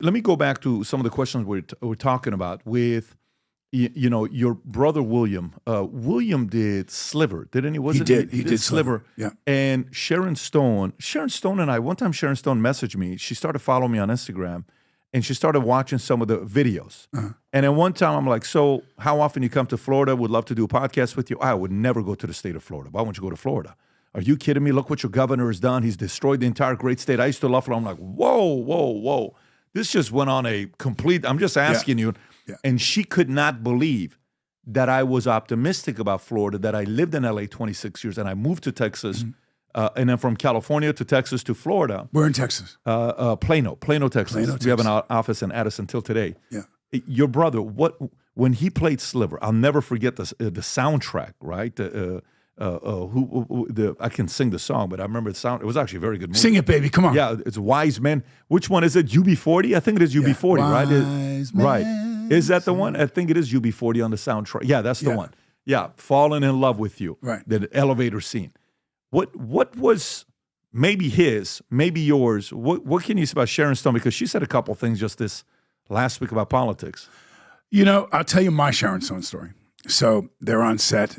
let me go back to some of the questions we're talking about with, your brother William. William did Sliver, didn't he? He did Sliver. Yeah. And Sharon Stone and I, one time Sharon Stone messaged me. She started following me on Instagram, and she started watching some of the videos. Uh-huh. And then one time I'm like, so how often you come to Florida? Would love to do a podcast with you. I would never go to the state of Florida. Why won't you go to Florida? Are you kidding me? Look what your governor has done. He's destroyed the entire great state. I used to love Florida. I'm like, whoa. This just went on a complete, I'm just asking you. Yeah. And she could not believe that I was optimistic about Florida, that I lived in LA 26 years and I moved to Texas. Mm-hmm. And then from California to Texas to Florida. We're in Texas. Plano, Texas. We have an office in Addison till today. Yeah. Your brother, when he played Sliver, I'll never forget the soundtrack, right? I can sing the song, but I remember the sound. It was actually a very good movie. Sing it, baby. Come on. Yeah, it's Wise Men. Which one is it? UB40? I think it is UB40, right? Wise Men. Right. Is that the one? I think it is UB40 on the soundtrack. Yeah, that's the one. Yeah, Falling in Love with You. Right. The elevator scene. What was maybe his, maybe yours? What can you say about Sharon Stone? Because she said a couple things just this last week about politics. I'll tell you my Sharon Stone story. So they're on set.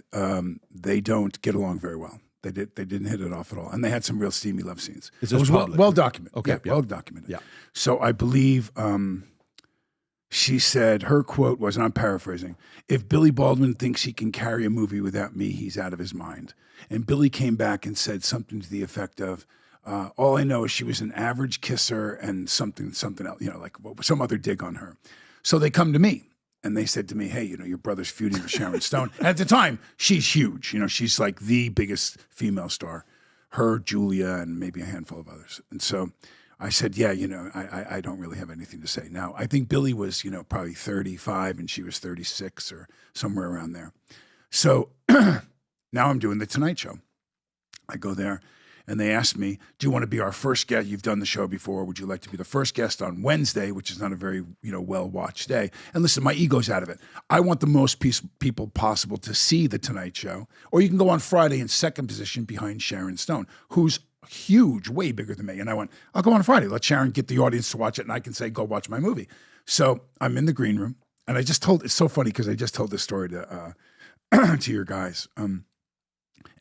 They don't get along very well. They didn't hit it off at all, and they had some real steamy love scenes. It was well documented. Okay, well documented. Yeah. So I believe she said her quote was, and I'm paraphrasing: "If Billy Baldwin thinks he can carry a movie without me, he's out of his mind." And Billy came back and said something to the effect of, all I know is she was an average kisser and something else, like some other dig on her. So they come to me and they said to me, hey, your brother's feuding with Sharon Stone. And at the time, she's huge. She's like the biggest female star. Her, Julia, and maybe a handful of others. And so I said, yeah, I don't really have anything to say. Now, I think Billy was, probably 35 and she was 36 or somewhere around there. So now I'm doing the Tonight Show. I go there and they asked me, do you want to be our first guest? You've done the show before. Would you like to be the first guest on Wednesday, which is not a very, well-watched day? And listen, my ego's out of it. I want the most people possible to see the Tonight Show. Or you can go on Friday in second position behind Sharon Stone, who's huge, way bigger than me. And I went, I'll go on Friday. Let Sharon get the audience to watch it, and I can say, go watch my movie. So I'm in the green room, and it's so funny because I just told this story to to your guys.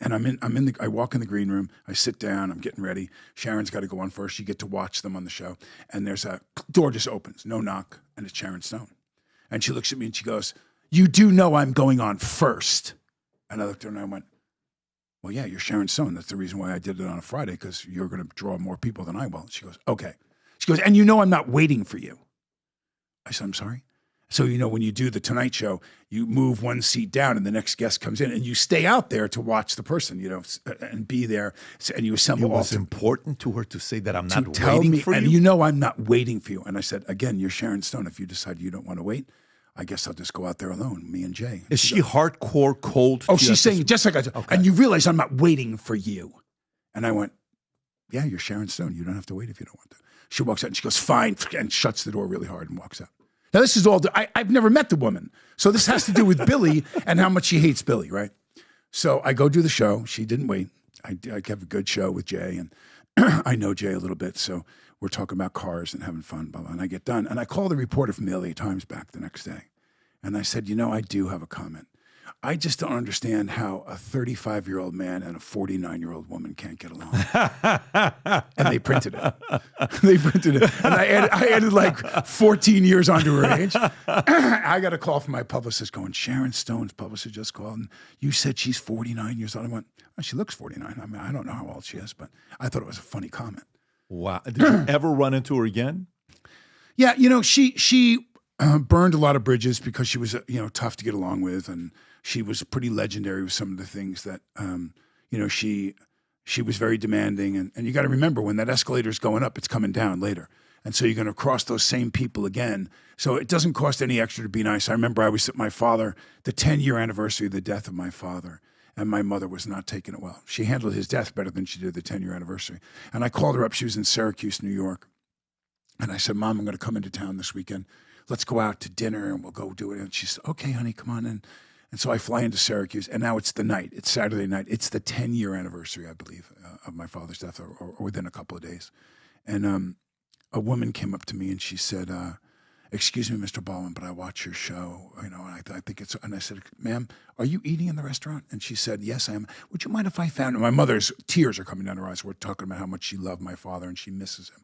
And I walk in the green room, I sit down, I'm getting ready. Sharon's got to go on first. You get to watch them on the show. And there's a door just opens, no knock, and it's Sharon Stone. And she looks at me and she goes, you do know I'm going on first. And I looked at her and I went, well, yeah, you're Sharon Stone. That's the reason why I did it on a Friday, because you're going to draw more people than I will. She goes, okay. She goes, and I'm not waiting for you. I said, I'm sorry? So, when you do the Tonight Show, you move one seat down and the next guest comes in and you stay out there to watch the person, and be there. And you assemble. It was important to her to say that I'm not waiting for you. And I'm not waiting for you. And I said, again, you're Sharon Stone. If you decide you don't want to wait, I guess I'll just go out there alone, me and Jay. Is she hardcore cold? Oh, she's saying, just like I said, okay. And you realize I'm not waiting for you. And I went, yeah, you're Sharon Stone. You don't have to wait if you don't want to. She walks out and she goes, fine, and shuts the door really hard and walks out. Now, this is all, I've never met the woman. So this has to do with Billy and how much she hates Billy, right? So I go do the show. She didn't wait. I have a good show with Jay, and I know Jay a little bit. So we're talking about cars and having fun, blah, blah. And I get done. And I call the reporter from the LA Times back the next day. And I said, I do have a comment. I just don't understand how a 35-year-old man and a 49-year-old woman can't get along. And they printed it. And I added like 14 years onto her age. I got a call from my publicist going, Sharon Stone's publicist just called, and you said she's 49 years old. I went, oh, she looks 49. I mean, I don't know how old she is, but I thought it was a funny comment. Wow. Did you ever run into her again? Yeah, she burned a lot of bridges because she was, tough to get along with, and she was pretty legendary with some of the things that, she was very demanding. And you got to remember, when that escalator is going up, it's coming down later. And so you're going to cross those same people again. So it doesn't cost any extra to be nice. I remember I was at my father, the 10-year anniversary of the death of my father, and my mother was not taking it well. She handled his death better than she did the 10-year anniversary. And I called her up. She was in Syracuse, New York. And I said, Mom, I'm going to come into town this weekend. Let's go out to dinner and we'll go do it. And she said, okay, honey, come on in. And so I fly into Syracuse, and now it's the night. It's Saturday night. It's the 10-year anniversary, I believe, of my father's death, or within a couple of days. And a woman came up to me and she said, excuse me, Mr. Baldwin, but I watch your show, and I think it's, and I said, ma'am, are you eating in the restaurant? And she said, yes, I am. Would you mind if I found him? My mother's tears are coming down her eyes. We're talking about how much she loved my father and she misses him.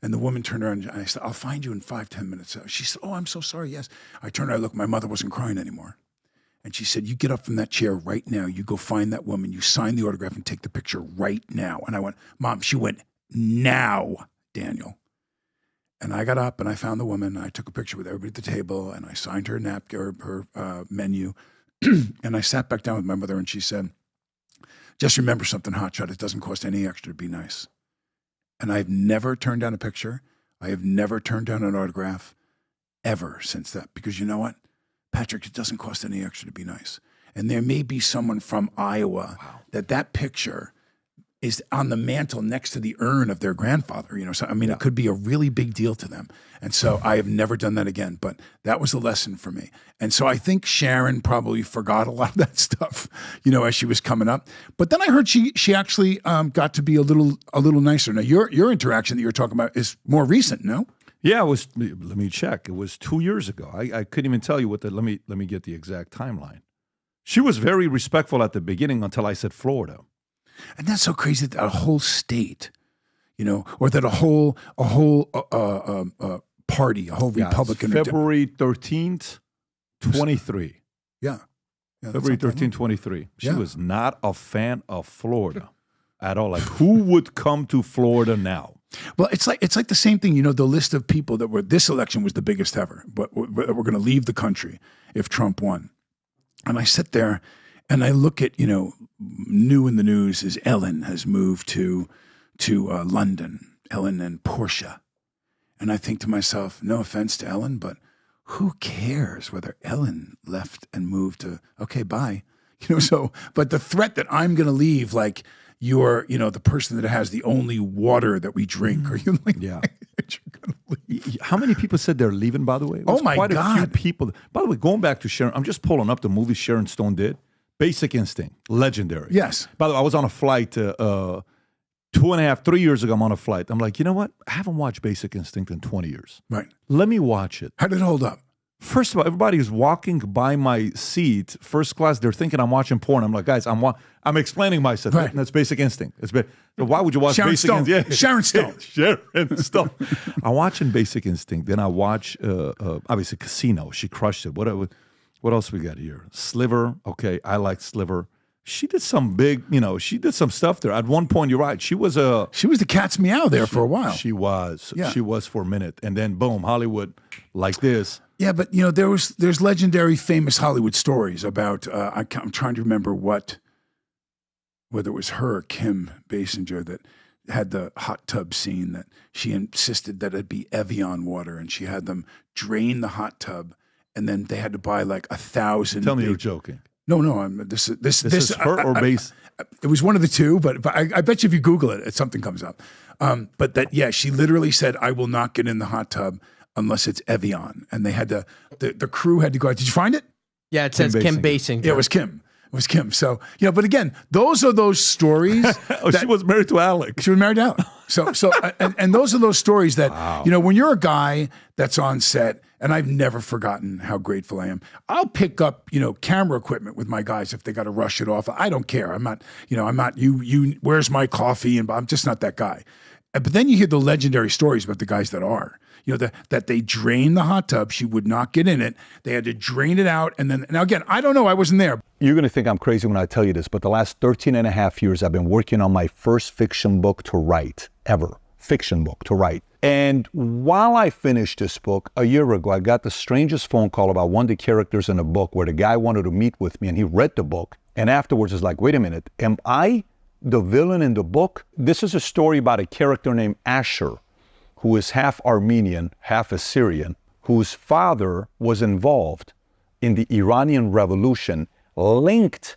And the woman turned around and I said, I'll find you in 5-10 minutes. She said, oh, I'm so sorry, yes. I turned around, look, my mother wasn't crying anymore. And she said, you get up from that chair right now, you go find that woman, you sign the autograph and take the picture right now. And I went, Mom, she went, now, Daniel. And I got up and I found the woman. I took a picture with everybody at the table and I signed her napkin or her menu. And I sat back down with my mother and she said, just remember something, hotshot. It doesn't cost any extra to be nice. And I've never turned down a picture. I have never turned down an autograph ever since that. Because you know what, Patrick, it doesn't cost any extra to be nice. And there may be someone from Iowa that picture is on the mantle next to the urn of their grandfather, So, I mean, it could be a really big deal to them. And so I have never done that again, but that was a lesson for me. And so I think Sharon probably forgot a lot of that stuff, as she was coming up. But then I heard she actually got to be a little nicer. Now, your interaction that you're talking about is more recent, no? Yeah, it was, let me check. It was 2 years ago. I couldn't even tell you let me get the exact timeline. She was very respectful at the beginning until I said Florida. And that's so crazy that a whole state, or that a whole party, a whole Republican. February 13th, 23. Yeah. February 13th, 23. She was not a fan of Florida at all. Like, who would come to Florida now? Well, it's like the same thing. The list of people that were, this election was the biggest ever, but we're going to leave the country if Trump won. And I sit there and I look at, new in the news is Ellen has moved to London, Ellen and Portia. And I think to myself, no offense to Ellen, but who cares whether Ellen left and moved to, okay, bye. But the threat that I'm going to leave, like you're, the person that has the only water that we drink, or you like, yeah. You're going to leave. How many people said they're leaving, by the way? Oh, my quite God. a few people. By the way, going back to Sharon, I'm just pulling up the movie Sharon Stone did. Basic Instinct, legendary. Yes. By the way, I was on a flight 2.5, 3 years ago. I'm on a flight. I'm like, you know what? I haven't watched Basic Instinct in 20 years. Right. Let me watch it. How did it hold up? First of all, everybody is walking by my seat, first class. They're thinking I'm watching porn. I'm like, guys, I'm explaining myself. Right. That's Basic Instinct. Why would you watch Sharon Basic Stone. Instinct? Yeah. Sharon Stone. Sharon Stone. I'm watching Basic Instinct. Then I watch, obviously, Casino. She crushed it. What else we got here? Sliver. Okay, I like Sliver. She did some big, she did some stuff there. At one point, you're right. She was the cat's meow there for a while. She was. Yeah. She was for a minute. And then, boom, Hollywood like this. Yeah, but, there's legendary famous Hollywood stories about, I'm trying to remember whether it was her, Kim Basinger, that had the hot tub scene that she insisted that it be Evian water, and she had them drain the hot tub, and then they had to buy like 1,000. Tell me you're joking. No. This is her or base? It was one of the two, but I bet you if you Google it, something comes up. But that, yeah, she literally said, "I will not get in the hot tub unless it's Evian," and they had to. The crew had to go out. Did you find it? Yeah, it says Kim Basinger. Yeah, it was Kim. So, but again, those are those stories. She was married to Alec. She was married to Alec. So, and those are those stories that, wow. When you're a guy that's on set, and I've never forgotten how grateful I am. I'll pick up, camera equipment with my guys if they got to rush it off. I don't care. I'm not, where's my coffee? And I'm just not that guy. But then you hear the legendary stories about the guys that are. That they drained the hot tub. She would not get in it. They had to drain it out. And then, now again, I don't know. I wasn't there. You're going to think I'm crazy when I tell you this, but the last 13 and a half years, I've been working on my first fiction book to write, ever. Fiction book to write. And while I finished this book, a year ago, I got the strangest phone call about one of the characters in the book where the guy wanted to meet with me, and he read the book. And afterwards, it's like, wait a minute, am I the villain in the book? This is a story about a character named Asher, who is half Armenian, half Assyrian, whose father was involved in the Iranian Revolution, linked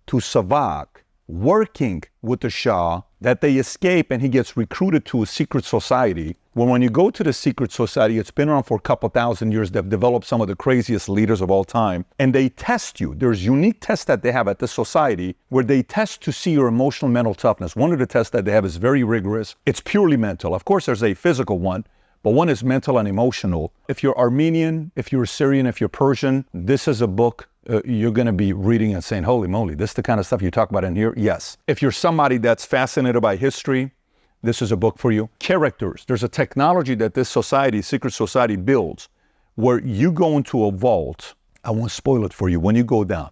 to Savak, working with the Shah, that they escape and he gets recruited to a secret society. Well, when you go to the secret society, it's been around for a couple thousand years. They've developed some of the craziest leaders of all time. And they test you. There's unique tests that they have at this society where they test to see your emotional mental toughness. One of the tests that they have is very rigorous. It's purely mental. Of course, there's a physical one, but one is mental and emotional. If you're Armenian, if you're Syrian, if you're Persian, this is a book you're going to be reading and saying, holy moly, this is the kind of stuff you talk about in here? Yes. If you're somebody that's fascinated by history, this is a book for you. Characters. There's a technology that this society, secret society, builds where you go into a vault. I won't spoil it for you. When you go down,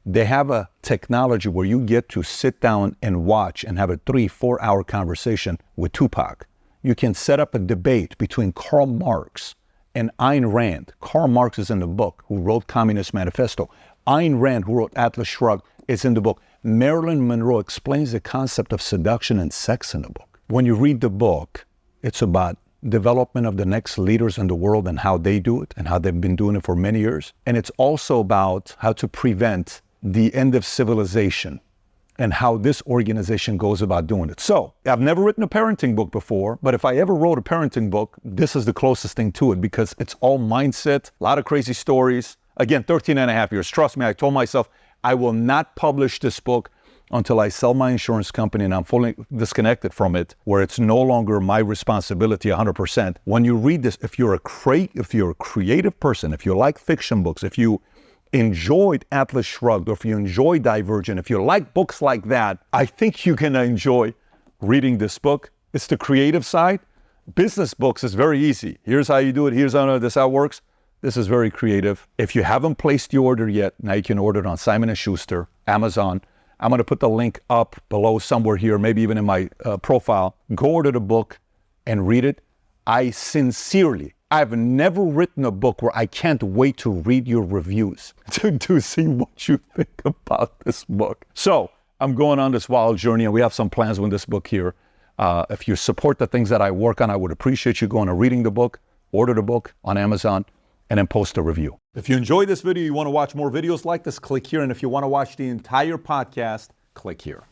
they have a technology where you get to sit down and watch and have a 3-4 hour conversation with Tupac. You can set up a debate between Karl Marx and Ayn Rand. Karl Marx is in the book, who wrote Communist Manifesto. Ayn Rand, who wrote Atlas Shrugged, is in the book. Marilyn Monroe explains the concept of seduction and sex in the book. When you read the book, it's about development of the next leaders in the world and how they do it and how they've been doing it for many years. And it's also about how to prevent the end of civilization and how this organization goes about doing it. So I've never written a parenting book before, but if I ever wrote a parenting book, this is the closest thing to it because it's all mindset, a lot of crazy stories. Again, 13 and a half years. Trust me, I told myself I will not publish this book until I sell my insurance company and I'm fully disconnected from it, where it's no longer my responsibility 100%. When you read this, if you're a creative person, if you like fiction books, if you enjoyed Atlas Shrugged, or if you enjoy Divergent, if you like books like that, I think you're gonna enjoy reading this book. It's the creative side. Business books is very easy. Here's how you do it. Here's how this how it works. This is very creative. If you haven't placed the order yet, now you can order it on Simon & Schuster, Amazon. I'm going to put the link up below somewhere here, maybe even in my profile. Go order the book and read it. I've never written a book where I can't wait to read your reviews to see what you think about this book. So I'm going on this wild journey, and we have some plans with this book here. If you support the things that I work on, I would appreciate you going and reading the book, order the book on Amazon, and then post a review. If you enjoyed this video, you want to watch more videos like this, click here. And if you want to watch the entire podcast, click here.